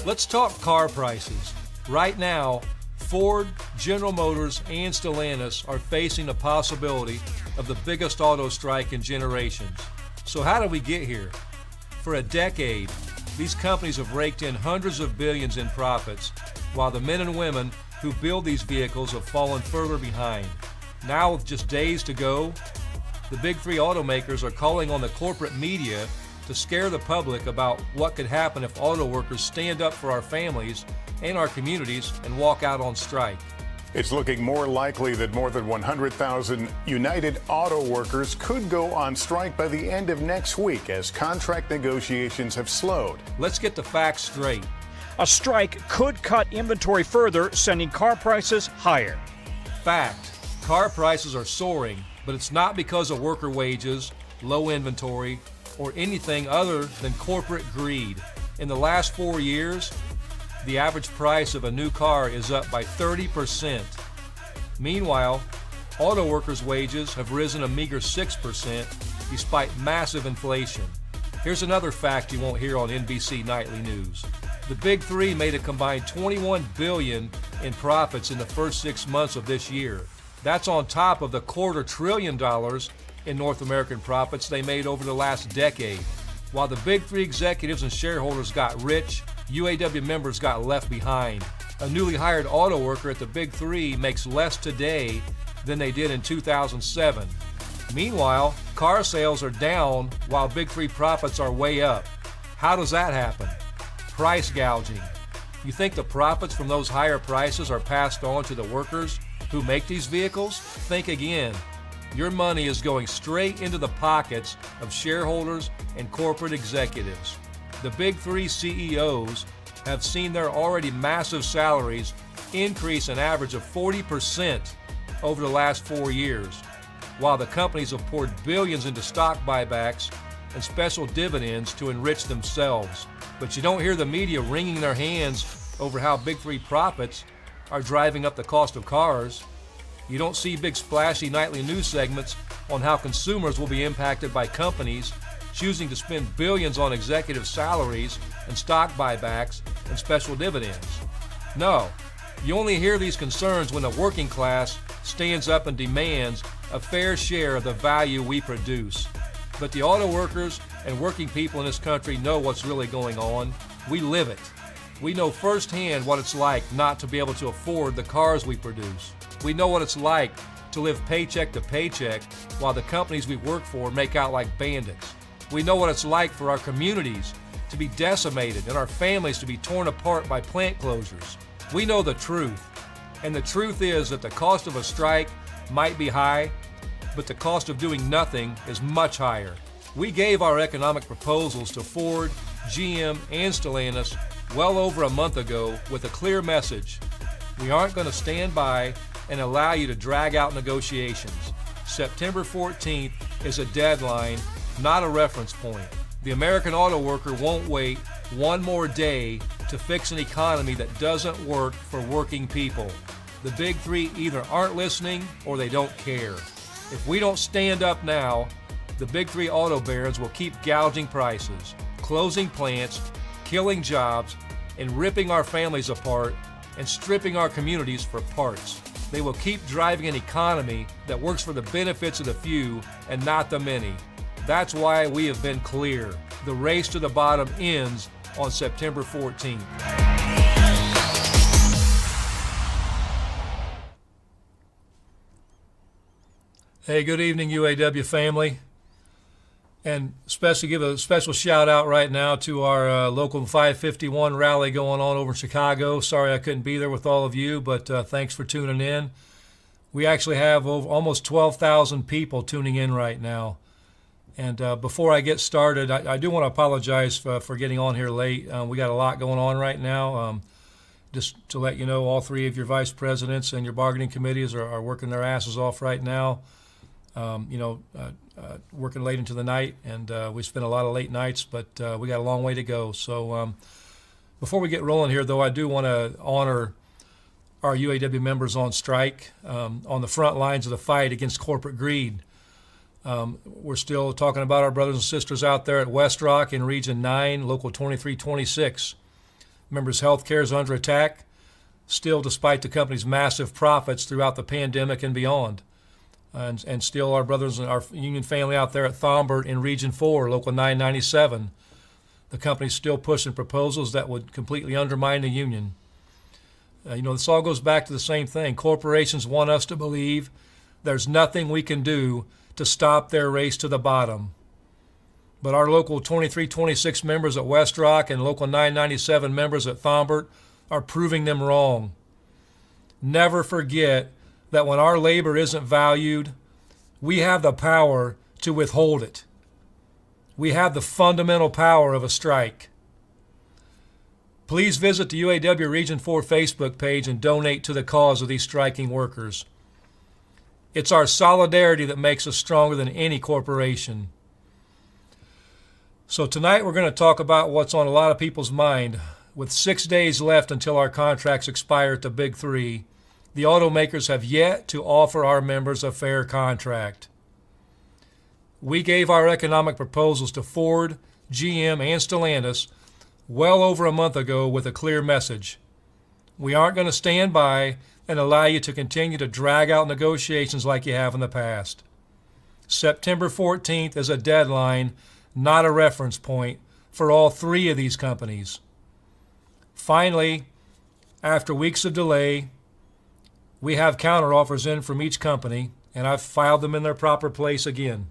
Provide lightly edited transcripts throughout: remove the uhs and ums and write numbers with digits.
Let's talk car prices. Right now, Ford, General Motors, and Stellantis are facing the possibility of the biggest auto strike in generations. So how did we get here? For a decade, these companies have raked in hundreds of billions in profits, while the men and women who build these vehicles have fallen further behind. Now, with just days to go, the big three automakers are calling on the corporate media to scare the public about what could happen if auto workers stand up for our families and our communities and walk out on strike. It's looking more likely that more than 100,000 United Auto Workers could go on strike by the end of next week as contract negotiations have slowed. Let's get the facts straight. A strike could cut inventory further, sending car prices higher. Fact, car prices are soaring, but it's not because of worker wages, low inventory, or anything other than corporate greed. In the last 4 years, the average price of a new car is up by 30%. Meanwhile, auto workers' wages have risen a meager 6% despite massive inflation. Here's another fact you won't hear on NBC Nightly News. The Big Three made a combined $21 billion in profits in the first 6 months of this year. That's on top of the $250 billion in North American profits they made over the last decade. While the Big Three executives and shareholders got rich, UAW members got left behind. A newly hired auto worker at the Big Three makes less today than they did in 2007. Meanwhile, car sales are down while Big Three profits are way up. How does that happen? Price gouging. You think the profits from those higher prices are passed on to the workers who make these vehicles? Think again. Your money is going straight into the pockets of shareholders and corporate executives. The Big Three CEOs have seen their already massive salaries increase an average of 40% over the last 4 years, while the companies have poured billions into stock buybacks and special dividends to enrich themselves. But you don't hear the media wringing their hands over how Big Three profits are driving up the cost of cars. You don't see big splashy nightly news segments on how consumers will be impacted by companies choosing to spend billions on executive salaries and stock buybacks and special dividends. No, you only hear these concerns when the working class stands up and demands a fair share of the value we produce. But the auto workers and working people in this country know what's really going on. We live it. We know firsthand what it's like not to be able to afford the cars we produce. We know what it's like to live paycheck to paycheck while the companies we work for make out like bandits. We know what it's like for our communities to be decimated and our families to be torn apart by plant closures. We know the truth, and the truth is that the cost of a strike might be high, but the cost of doing nothing is much higher. We gave our economic proposals to Ford, GM, and Stellantis well over a month ago with a clear message. We aren't going to stand by and allow you to drag out negotiations. September 14th is a deadline, not a reference point. The American auto worker won't wait one more day to fix an economy that doesn't work for working people. The Big Three either aren't listening or they don't care. If we don't stand up now, the Big Three auto barons will keep gouging prices, closing plants, killing jobs, and ripping our families apart and stripping our communities for parts. They will keep driving an economy that works for the benefits of the few and not the many. That's why we have been clear. The race to the bottom ends on September 14th. Hey, good evening, UAW family. And especially give a special shout out right now to our local 551 rally going on over in Chicago. Sorry I couldn't be there with all of you, but thanks for tuning in. We actually have almost 12,000 people tuning in right now. And before I get started, I do want to apologize for getting on here late. We got a lot going on right now. Just to let you know, all three of your vice presidents and your bargaining committees are working their asses off right now. Working late into the night, and we spent a lot of late nights, but we got a long way to go. So before we get rolling here, though, I do want to honor our UAW members on strike on the front lines of the fight against corporate greed. We're still talking about our brothers and sisters out there at West Rock in Region 9, Local 2326. Members' health care is under attack, still despite the company's massive profits throughout the pandemic and beyond. And still our brothers and our union family out there at Thombert in Region 4, Local 997, the company's still pushing proposals that would completely undermine the union. This all goes back to the same thing. Corporations want us to believe there's nothing we can do to stop their race to the bottom. But our local 2326 members at West Rock and local 997 members at Thombert are proving them wrong. Never forget that when our labor isn't valued, we have the power to withhold it. We have the fundamental power of a strike. Please visit the UAW Region 4 Facebook page and donate to the cause of these striking workers. It's our solidarity that makes us stronger than any corporation. So tonight we're going to talk about what's on a lot of people's mind. With 6 days left until our contracts expire at the Big Three, the automakers have yet to offer our members a fair contract. We gave our economic proposals to Ford, GM, and Stellantis well over a month ago with a clear message. We aren't going to stand by and allow you to continue to drag out negotiations like you have in the past. September 14th is a deadline, not a reference point, for all three of these companies. Finally, after weeks of delay, we have counteroffers in from each company, and I've filed them in their proper place again.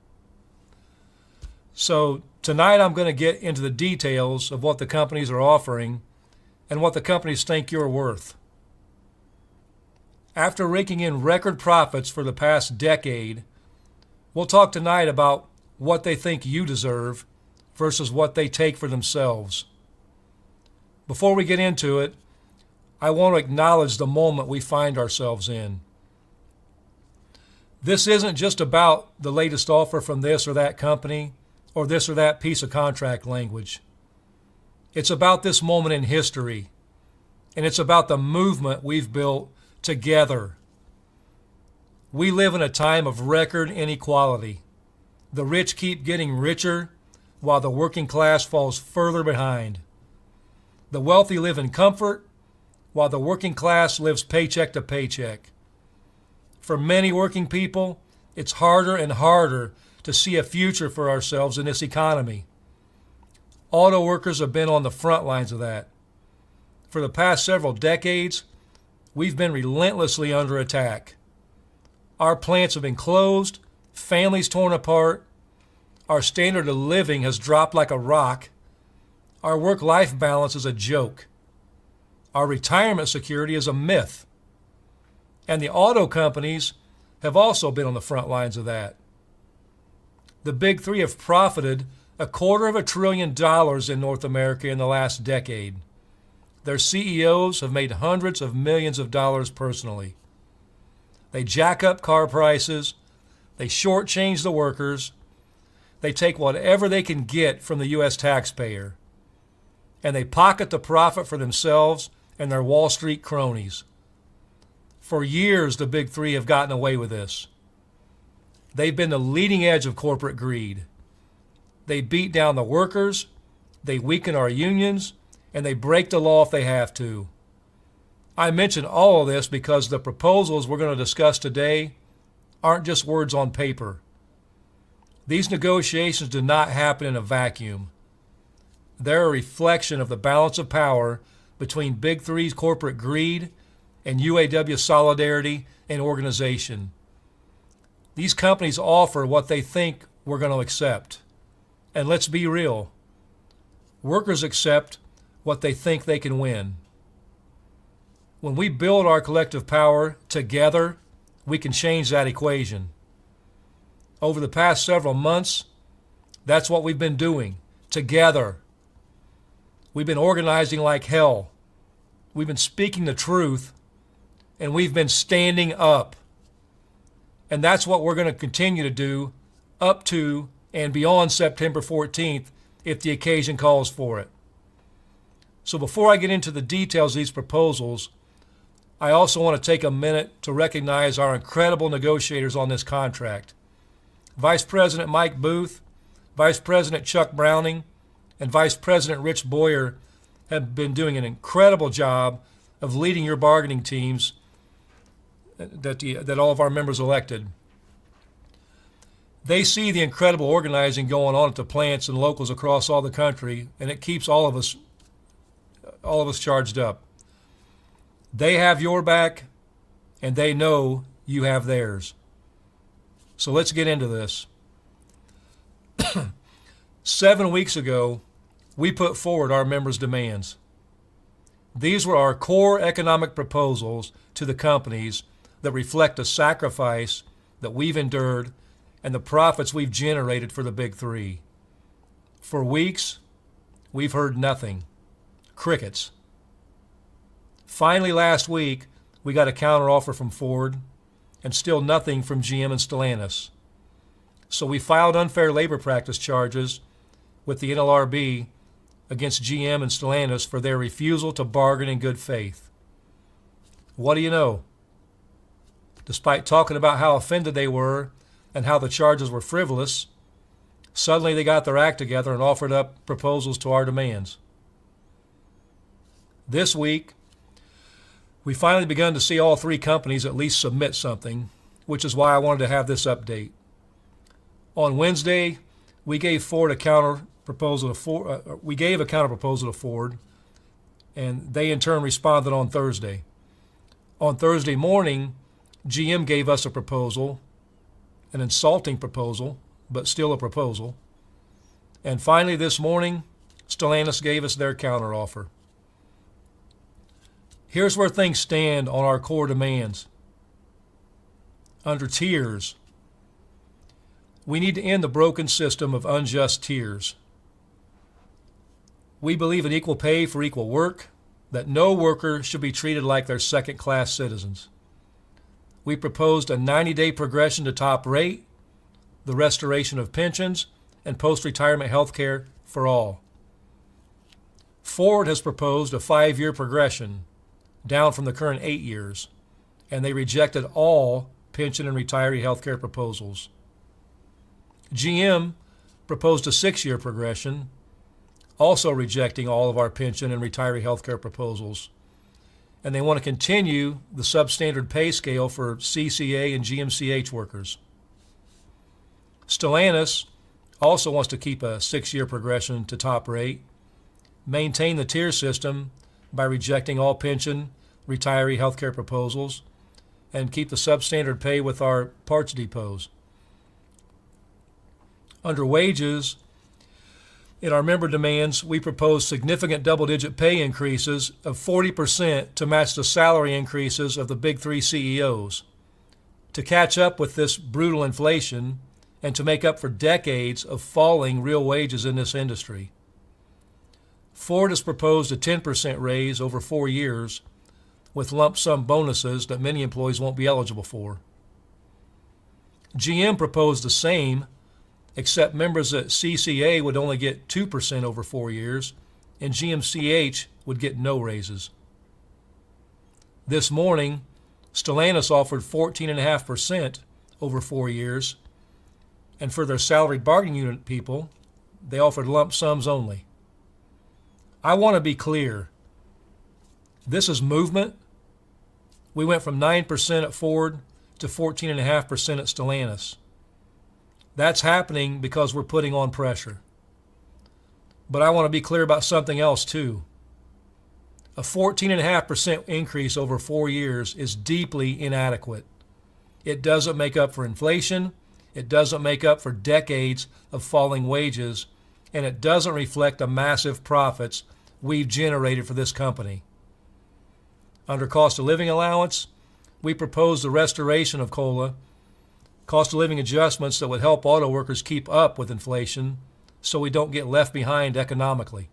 So tonight I'm going to get into the details of what the companies are offering and what the companies think you're worth. After raking in record profits for the past decade, we'll talk tonight about what they think you deserve versus what they take for themselves. Before we get into it, I want to acknowledge the moment we find ourselves in. This isn't just about the latest offer from this or that company or this or that piece of contract language. It's about this moment in history, and it's about the movement we've built together. We live in a time of record inequality. The rich keep getting richer while the working class falls further behind. The wealthy live in comfort while the working class lives paycheck to paycheck. For many working people, it's harder and harder to see a future for ourselves in this economy. Auto workers have been on the front lines of that. For the past several decades, we've been relentlessly under attack. Our plants have been closed, families torn apart, our standard of living has dropped like a rock, our work-life balance is a joke, our retirement security is a myth, and the auto companies have also been on the front lines of that. The Big Three have profited $250 billion in North America in the last decade. Their CEOs have made hundreds of millions of dollars personally. They jack up car prices, they shortchange the workers, they take whatever they can get from the U.S. taxpayer, and they pocket the profit for themselves and their Wall Street cronies. For years, the Big Three have gotten away with this. They've been the leading edge of corporate greed. They beat down the workers, they weaken our unions, and they break the law if they have to. I mention all of this because the proposals we're going to discuss today aren't just words on paper. These negotiations do not happen in a vacuum. They're a reflection of the balance of power between Big Three's corporate greed and UAW solidarity and organization. These companies offer what they think we're going to accept. And let's be real, workers accept what they think they can win. When we build our collective power together, we can change that equation. Over the past several months, that's what we've been doing, together. We've been organizing like hell. We've been speaking the truth, and we've been standing up. And that's what we're going to continue to do up to and beyond September 14th if the occasion calls for it. So before I get into the details of these proposals, I also want to take a minute to recognize our incredible negotiators on this contract. Vice President Mike Booth, Vice President Chuck Browning, and Vice President Rich Boyer have been doing an incredible job of leading your bargaining teams that all of our members elected. They see the incredible organizing going on at the plants and locals across all the country, and it keeps all of us charged up. They have your back, and they know you have theirs. So let's get into this. 7 weeks ago, we put forward our members' demands. These were our core economic proposals to the companies that reflect the sacrifice that we've endured and the profits we've generated for the Big Three. For weeks, we've heard nothing. Crickets. Finally, last week, we got a counteroffer from Ford and still nothing from GM and Stellantis. So we filed unfair labor practice charges with the NLRB against GM and Stellantis for their refusal to bargain in good faith. What do you know? Despite talking about how offended they were and how the charges were frivolous, suddenly they got their act together and offered up proposals to our demands. This week, we finally begun to see all three companies at least submit something, which is why I wanted to have this update. On Wednesday, we gave Ford a counter proposal to Ford, and they in turn responded on Thursday. On Thursday morning, GM gave us a proposal, an insulting proposal, but still a proposal. And finally this morning, Stellantis gave us their counteroffer. Here's where things stand on our core demands. Under tiers, we need to end the broken system of unjust tiers. We believe in equal pay for equal work, that no worker should be treated like they're second-class citizens. We proposed a 90-day progression to top rate, the restoration of pensions, and post-retirement health care for all. Ford has proposed a 5-year progression, down from the current 8 years, and they rejected all pension and retiree health care proposals. GM proposed a 6-year progression, also rejecting all of our pension and retiree health care proposals. And they want to continue the substandard pay scale for CCA and GMCH workers. Stellantis also wants to keep a 6-year progression to top rate, maintain the tier system by rejecting all pension, retiree health care proposals, and keep the substandard pay with our parts depots. Under wages, in our member demands, we propose significant double-digit pay increases of 40% to match the salary increases of the Big Three CEOs, to catch up with this brutal inflation and to make up for decades of falling real wages in this industry. Ford has proposed a 10% raise over 4 years with lump sum bonuses that many employees won't be eligible for. GM proposed the same, except members at CCA would only get 2% over 4 years, and GMCH would get no raises. This morning, Stellantis offered 14.5% over 4 years, and for their salaried bargaining unit people, they offered lump sums only. I want to be clear. This is movement. We went from 9% at Ford to 14.5% at Stellantis. That's happening because we're putting on pressure. But I want to be clear about something else too. A 14.5% increase over 4 years is deeply inadequate. It doesn't make up for inflation, it doesn't make up for decades of falling wages, and it doesn't reflect the massive profits we've generated for this company. Under cost of living allowance, we propose the restoration of COLA, cost of living adjustments that would help auto workers keep up with inflation so we don't get left behind economically.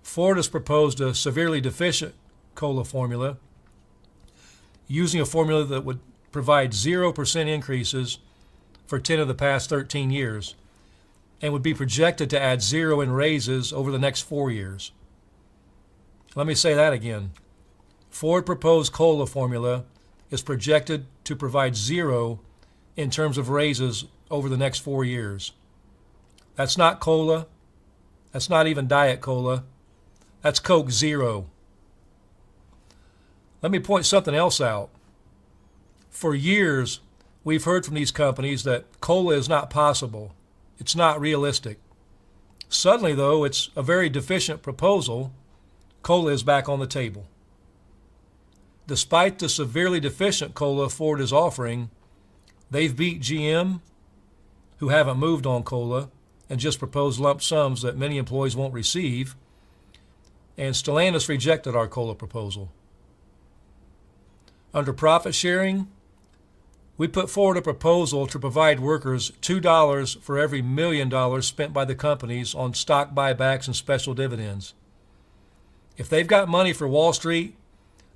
Ford has proposed a severely deficient COLA formula, using a formula that would provide 0% increases for 10 of the past 13 years and would be projected to add 0 in raises over the next 4 years. Let me say that again. Ford proposed COLA formula is projected to provide 0 in terms of raises over the next 4 years. That's not COLA. That's not even Diet Cola. That's Coke Zero. Let me point something else out. For years, we've heard from these companies that COLA is not possible. It's not realistic. Suddenly, though, it's a very deficient proposal. COLA is back on the table. Despite the severely deficient COLA Ford is offering, they've beat GM, who haven't moved on COLA and just proposed lump sums that many employees won't receive, and Stellantis rejected our COLA proposal. Under profit sharing, we put forward a proposal to provide workers $2 for every $1 million spent by the companies on stock buybacks and special dividends. If they've got money for Wall Street,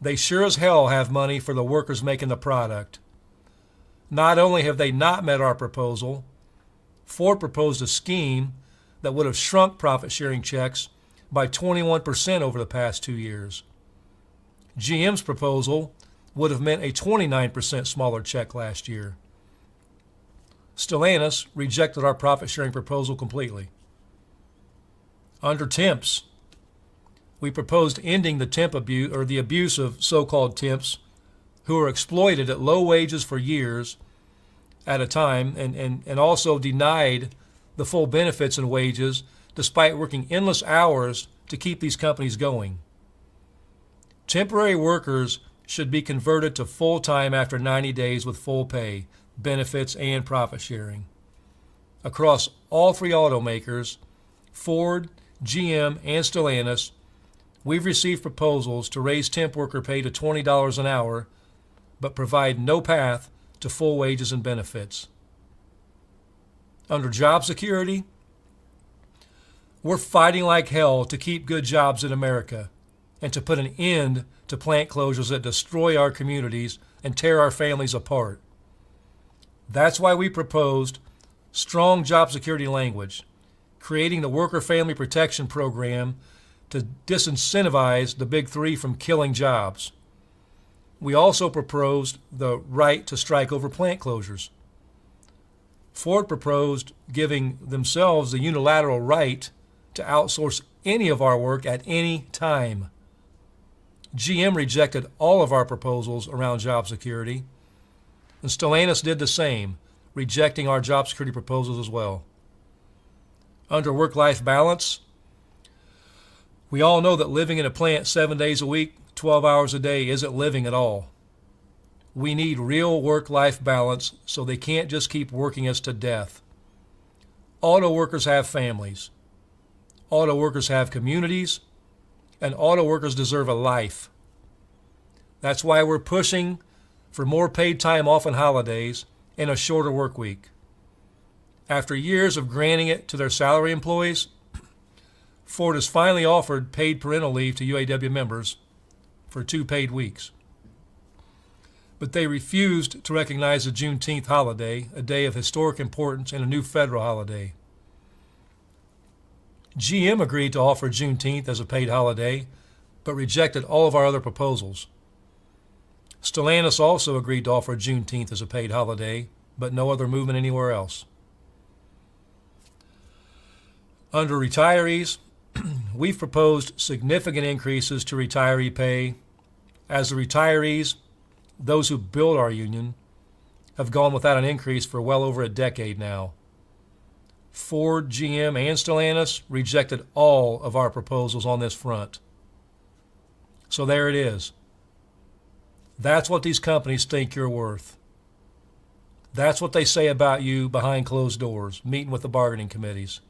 they sure as hell have money for the workers making the product. Not only have they not met our proposal, Ford proposed a scheme that would have shrunk profit-sharing checks by 21% over the past 2 years. GM's proposal would have meant a 29% smaller check last year. Stellantis rejected our profit-sharing proposal completely. Under temps, we proposed ending the temp abuse, or the abuse of so-called temps who are exploited at low wages for years at a time, and also denied the full benefits and wages despite working endless hours to keep these companies going. Temporary workers should be converted to full-time after 90 days with full pay, benefits, and profit sharing. Across all three automakers, Ford, GM, and Stellantis, we've received proposals to raise temp worker pay to $20 an hour, but provide no path to full wages and benefits. Under job security, we're fighting like hell to keep good jobs in America and to put an end to plant closures that destroy our communities and tear our families apart. That's why we proposed strong job security language, creating the Worker Family Protection Program to disincentivize the Big Three from killing jobs. We also proposed the right to strike over plant closures. Ford proposed giving themselves the unilateral right to outsource any of our work at any time. GM rejected all of our proposals around job security, and Stellantis did the same, rejecting our job security proposals as well. Under work-life balance, we all know that living in a plant 7 days a week, 12 hours a day isn't living at all. We need real work-life balance so they can't just keep working us to death. Auto workers have families. Auto workers have communities. And auto workers deserve a life. That's why we're pushing for more paid time off and holidays and a shorter work week. After years of granting it to their salary employees, Ford has finally offered paid parental leave to UAW members for 2 paid weeks. But they refused to recognize the Juneteenth holiday, a day of historic importance and a new federal holiday. GM agreed to offer Juneteenth as a paid holiday, but rejected all of our other proposals. Stellantis also agreed to offer Juneteenth as a paid holiday, but no other movement anywhere else. Under retirees, we've proposed significant increases to retiree pay, as the retirees, those who build our union, have gone without an increase for well over a decade now. Ford, GM, and Stellantis rejected all of our proposals on this front. So there it is. That's what these companies think you're worth. That's what they say about you behind closed doors, meeting with the bargaining committees.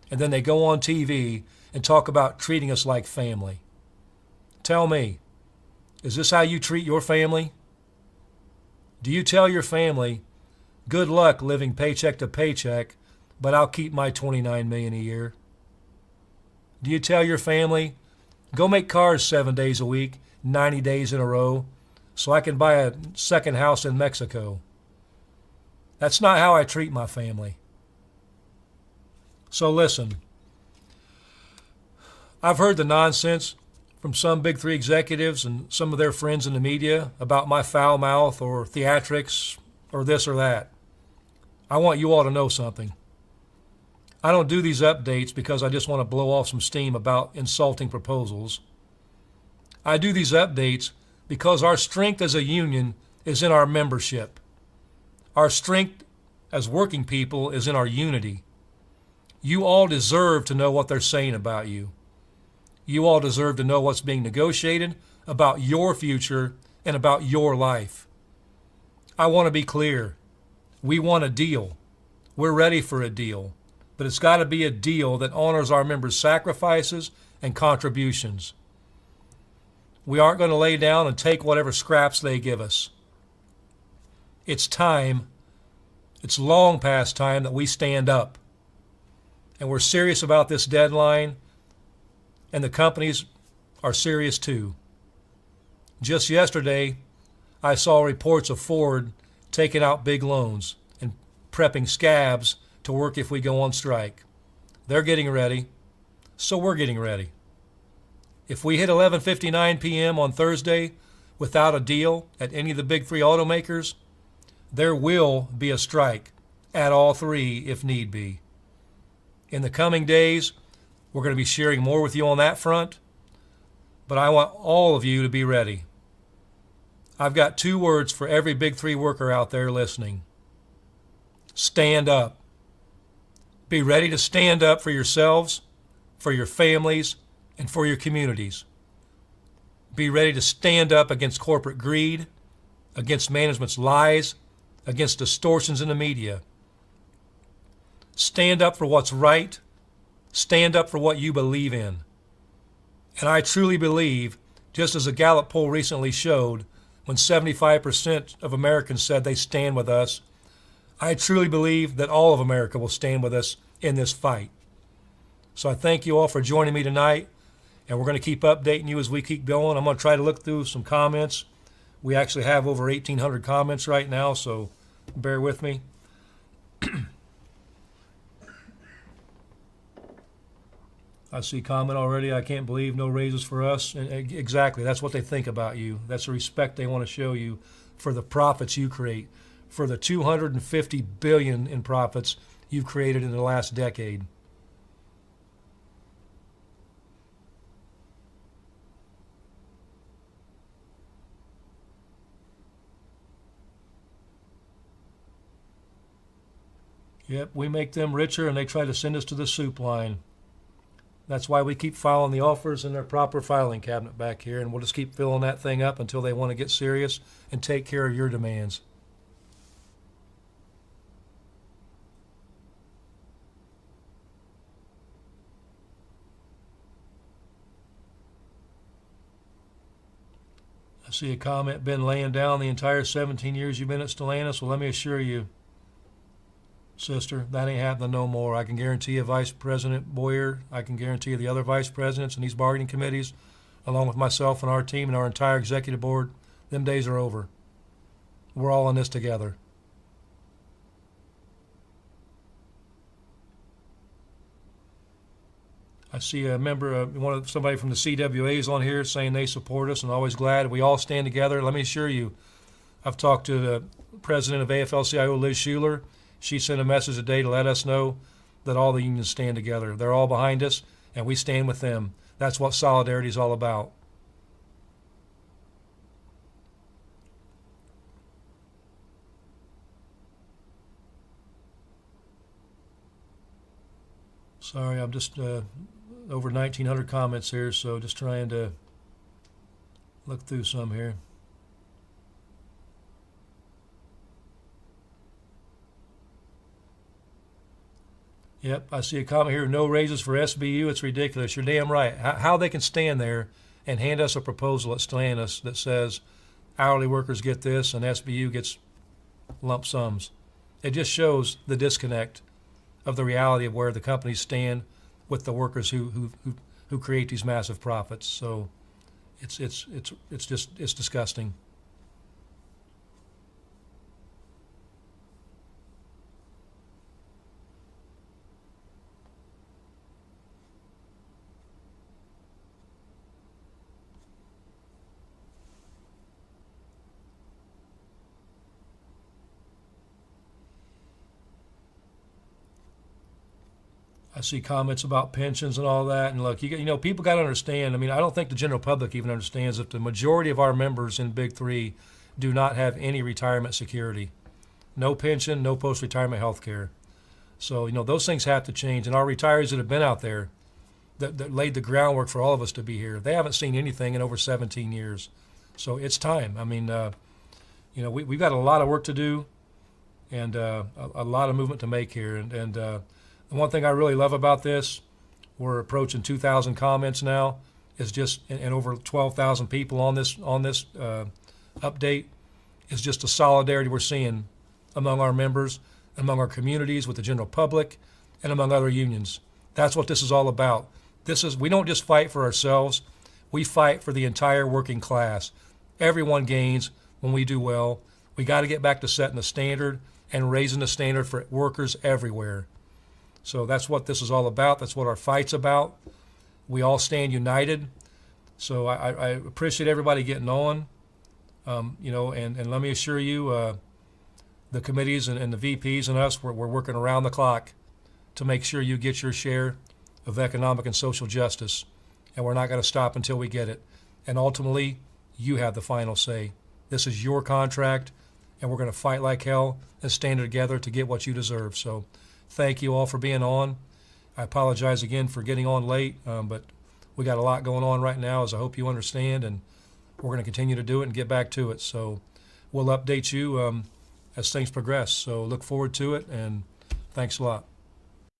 And then they go on TV and talk about treating us like family. Tell me, is this how you treat your family? Do you tell your family, good luck living paycheck to paycheck, but I'll keep my $29 million a year? Do you tell your family, go make cars 7 days a week, 90 days in a row, so I can buy a second house in Mexico? That's not how I treat my family. So listen, I've heard the nonsense from some Big Three executives and some of their friends in the media about my foul mouth or theatrics or this or that. I want you all to know something. I don't do these updates because I just want to blow off some steam about insulting proposals. I do these updates because our strength as a union is in our membership. Our strength as working people is in our unity. You all deserve to know what they're saying about you. You all deserve to know what's being negotiated about your future and about your life. I want to be clear. We want a deal. We're ready for a deal. But it's got to be a deal that honors our members' sacrifices and contributions. We aren't going to lay down and take whatever scraps they give us. It's time, it's long past time that we stand up. And we're serious about this deadline, and the companies are serious too. Just yesterday, I saw reports of Ford taking out big loans and prepping scabs to work if we go on strike. They're getting ready, so we're getting ready. If we hit 11:59 p.m. on Thursday without a deal at any of the big three automakers, there will be a strike at all three if need be. In the coming days, we're going to be sharing more with you on that front, but I want all of you to be ready. I've got 2 words for every big three worker out there listening. Stand up. Be ready to stand up for yourselves, for your families, and for your communities. Be ready to stand up against corporate greed, against management's lies, against distortions in the media. Stand up for what's right. Stand up for what you believe in. And I truly believe, just as a Gallup poll recently showed, when 75% of Americans said they stand with us, I truly believe that all of America will stand with us in this fight. So I thank you all for joining me tonight, and we're going to keep updating you as we keep going. I'm going to try to look through some comments. We actually have over 1,800 comments right now, so bear with me. I see a comment already. I can't believe no raises for us. And exactly, that's what they think about you. That's the respect they want to show you for the profits you create, for the $250 billion in profits you've created in the last decade. Yep, we make them richer and they try to send us to the soup line. That's why we keep filing the offers in their proper filing cabinet back here, and we'll just keep filling that thing up until they want to get serious and take care of your demands. I see a comment, been laying down the entire 17 years you've been at Stellantis. Well, let me assure you, sister, that ain't happening no more. I can guarantee you, Vice President Boyer, I can guarantee you the other vice presidents and these bargaining committees, along with myself and our team and our entire executive board, them days are over. We're all in this together. I see a member, somebody from the CWA's on here saying they support us and always glad. We all stand together. Let me assure you, I've talked to the president of AFL-CIO, Liz Schuler. She sent a message today to let us know that all the unions stand together. They're all behind us, and we stand with them. That's what solidarity is all about. Sorry, I'm just over 1,900 comments here, so just trying to look through some here. Yep, I see a comment here, no raises for SBU. It's ridiculous. You're damn right. How they can stand there and hand us a proposal at Stellantis that says hourly workers get this and SBU gets lump sums. It just shows the disconnect of the reality of where the companies stand with the workers who create these massive profits. So it's disgusting. I see comments about pensions and all that. And look, you know, people got to understand. I mean, I don't think the general public even understands that the majority of our members in Big Three do not have any retirement security. No pension, no post-retirement health care. So, you know, those things have to change. And our retirees that have been out there, that laid the groundwork for all of us to be here, they haven't seen anything in over 17 years. So it's time. I mean, you know, we've got a lot of work to do and a lot of movement to make here. And the one thing I really love about this, we're approaching 2,000 comments now, is just, and over 12,000 people on this update, is just the solidarity we're seeing among our members, among our communities, with the general public, and among other unions. That's what this is all about. We don't just fight for ourselves, we fight for the entire working class. Everyone gains when we do well. We got to get back to setting the standard and raising the standard for workers everywhere. So that's what this is all about. That's what our fight's about. We all stand united. So I appreciate everybody getting on. You know, and let me assure you, the committees and the VPs and us, we're working around the clock to make sure you get your share of economic and social justice. And we're not going to stop until we get it. And ultimately, you have the final say. This is your contract, and we're going to fight like hell and stand together to get what you deserve. So thank you all for being on. I apologize again for getting on late, but we got a lot going on right now, as I hope you understand, and we're going to continue to do it and get back to it. So we'll update you as things progress. So look forward to it, and thanks a lot.